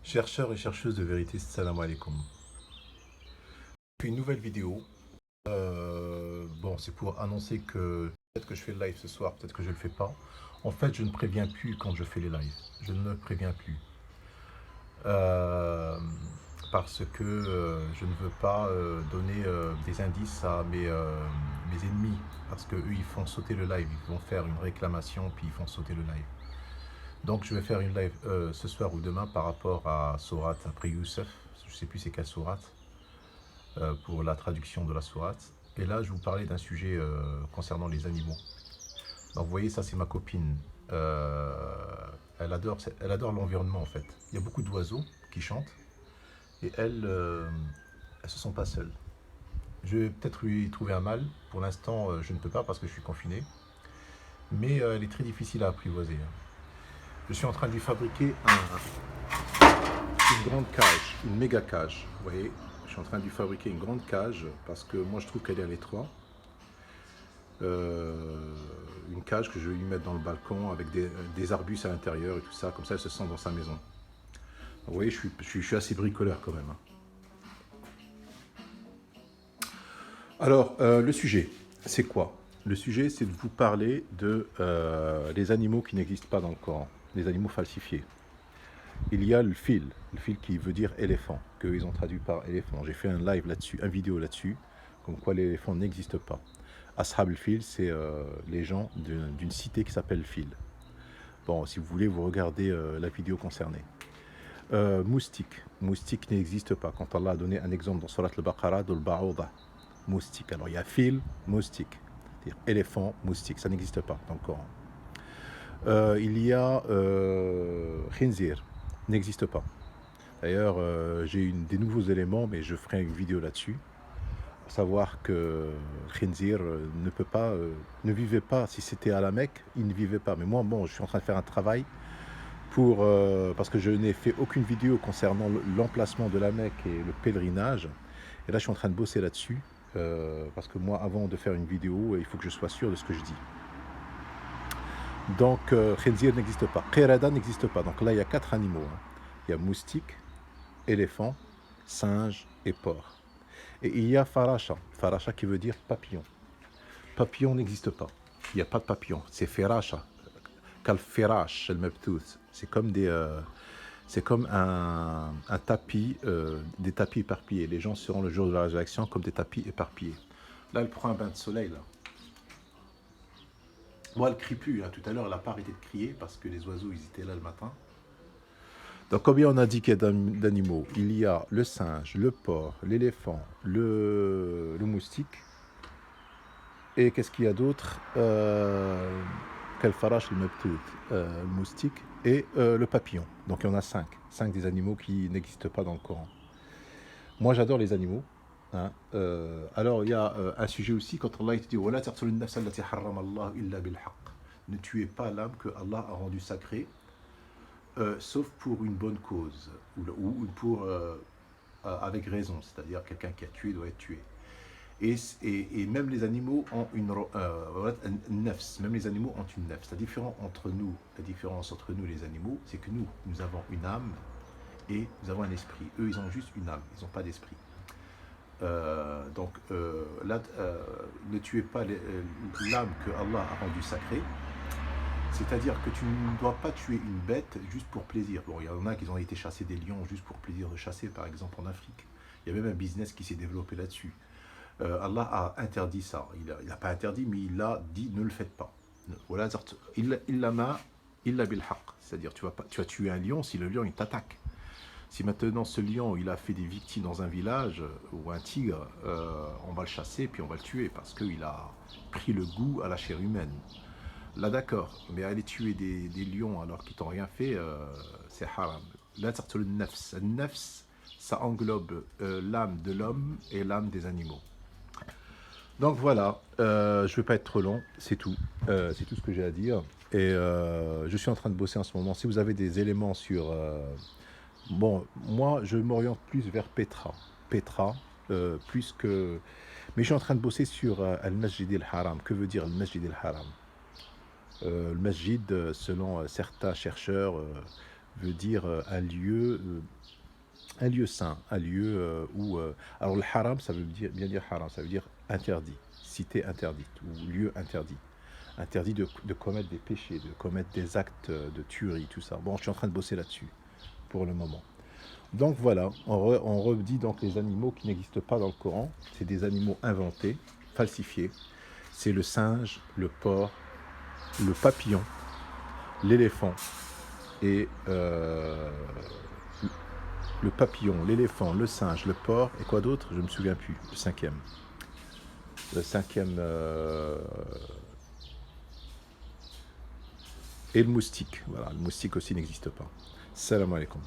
Chercheurs et chercheuses de vérité, salam alaikum. Je fais une nouvelle vidéo. Bon, c'est pour annoncer que peut-être que je fais le live ce soir, peut-être que je ne le fais pas. En fait, je ne préviens plus quand je fais les lives. Je ne préviens plus. Euh, Parce que je ne veux pas donner des indices à mes ennemis. Parce que eux, ils font sauter le live. Ils vont faire une réclamation, puis ils font sauter le live. Donc, je vais faire une live ce soir ou demain par rapport à Sourate, après Youssef. Je ne sais plus c'est quelle Sourate. Pour la traduction de la sourate. Et là, je vous parlais d'un sujet concernant les animaux. Donc, vous voyez, ça, c'est ma copine. Elle adore l'environnement, en fait. Il y a beaucoup d'oiseaux qui chantent et elles se sent pas seules. Je vais peut-être lui trouver un mâle. Pour l'instant, je ne peux pas parce que je suis confiné. Mais elle est très difficile à apprivoiser, hein. Je suis en train de lui fabriquer une grande cage, une méga cage. Vous voyez, je suis en train de lui fabriquer une grande cage parce que moi je trouve qu'elle est à l'étroit. Une cage que je vais lui mettre dans le balcon avec des arbustes à l'intérieur et tout ça, comme ça elle se sent dans sa maison. Vous voyez, je suis assez bricoleur quand même, hein. Alors, le sujet, c'est quoi? Le sujet, c'est de vous parler de les animaux qui n'existent pas dans le Coran, les animaux falsifiés. Il y a le fil qui veut dire éléphant, qu'ils ont traduit par éléphant. J'ai fait un live là-dessus, une vidéo là-dessus, comme quoi l'éléphant n'existe pas. Ashab al-Fil, c'est les gens d'une cité qui s'appelle Fil. Bon, si vous voulez, vous regardez la vidéo concernée. Moustique n'existe pas. Quand Allah a donné un exemple dans Surat al-Baqarah, de l'Ba'ouda, moustique. Alors il y a Fil, moustique, c'est-à-dire éléphant, moustique, ça n'existe pas dans le Coran. Il y a Khinzir, n'existe pas. D'ailleurs, j'ai des nouveaux éléments, mais je ferai une vidéo là-dessus. À savoir que Khinzir ne vivait pas. Si c'était à la Mecque, il ne vivait pas. Mais moi, bon, je suis en train de faire un travail parce que je n'ai fait aucune vidéo concernant l'emplacement de la Mecque et le pèlerinage. Et là, je suis en train de bosser là-dessus. Parce que moi, avant de faire une vidéo, il faut que je sois sûr de ce que je dis. Donc, Khinzir n'existe pas. Qirada n'existe pas. Donc là, il y a 4 animaux, hein. Il y a moustique, éléphant, singe et porc. Et il y a Faracha. Faracha qui veut dire papillon. Papillon n'existe pas. Il n'y a pas de papillon. C'est Faracha. Kalfirash, c'est comme c'est comme un tapis, des tapis éparpillés. Les gens seront le jour de la résurrection comme des tapis éparpillés. Là, elle prend un bain de soleil, là. Moi, elle ne crie plus, hein. Tout à l'heure, elle n'a pas arrêté de crier parce que les oiseaux, ils étaient là le matin. Donc, combien on a dit qu'il y a d'animaux? Il y a le singe, le porc, l'éléphant, le moustique. Et qu'est-ce qu'il y a d'autre? Kalfarash, le moustique et le papillon. Donc, il y en a 5. 5 des animaux qui n'existent pas dans le Coran. Moi, j'adore les animaux, hein. Alors, il y a un sujet aussi, quand Allah dit ne tuez pas l'âme que Allah a rendue sacrée, sauf pour une bonne cause, avec raison, c'est-à-dire quelqu'un qui a tué doit être tué. Et même les animaux ont une nefs, même les animaux ont une nefs. La différence entre nous, les animaux, c'est que nous avons une âme et nous avons un esprit. Eux, ils ont juste une âme, ils n'ont pas d'esprit. Là, ne tuez pas l'âme que Allah a rendue sacrée. C'est-à-dire que tu ne dois pas tuer une bête juste pour plaisir. Bon, il y en a qui ont été chasser des lions juste pour plaisir de chasser, par exemple en Afrique. Il y a même un business qui s'est développé là-dessus. Allah a interdit ça. Il n'a pas interdit, mais il a dit ne le faites pas. Voilà, illa bil haqq. C'est-à-dire tu vas tuer un lion si le lion il t'attaque. Si maintenant ce lion il a fait des victimes dans un village ou un tigre, on va le chasser puis on va le tuer parce qu'il a pris le goût à la chair humaine. Là d'accord, mais aller tuer des lions alors qu'ils t'ont rien fait, c'est haram. Là, le nefs. Le nefs, ça englobe l'âme de l'homme et l'âme des animaux. Donc voilà, je ne vais pas être trop long, c'est tout. C'est tout ce que j'ai à dire. Et je suis en train de bosser en ce moment. Si vous avez des éléments sur... bon, moi, je m'oriente plus vers Petra. Petra, plus que... Mais je suis en train de bosser sur Al-Masjid al-Haram. Que veut dire Al-Masjid al-Haram? Le Masjid, selon certains chercheurs, veut dire un lieu saint, un lieu où... alors le haram, ça veut bien dire haram, ça veut dire interdit, cité interdite ou lieu interdit. Interdit de commettre des péchés, de commettre des actes de tuerie, tout ça. Bon, je suis en train de bosser là-dessus pour le moment. Donc voilà, on redit donc les animaux qui n'existent pas dans le Coran. C'est des animaux inventés, falsifiés. C'est le singe, le porc, le papillon, l'éléphant et le papillon, l'éléphant, le singe, le porc et quoi d'autre? Je ne me souviens plus. Le cinquième. Le cinquième et le moustique. Voilà, le moustique aussi n'existe pas. Salam alaikum.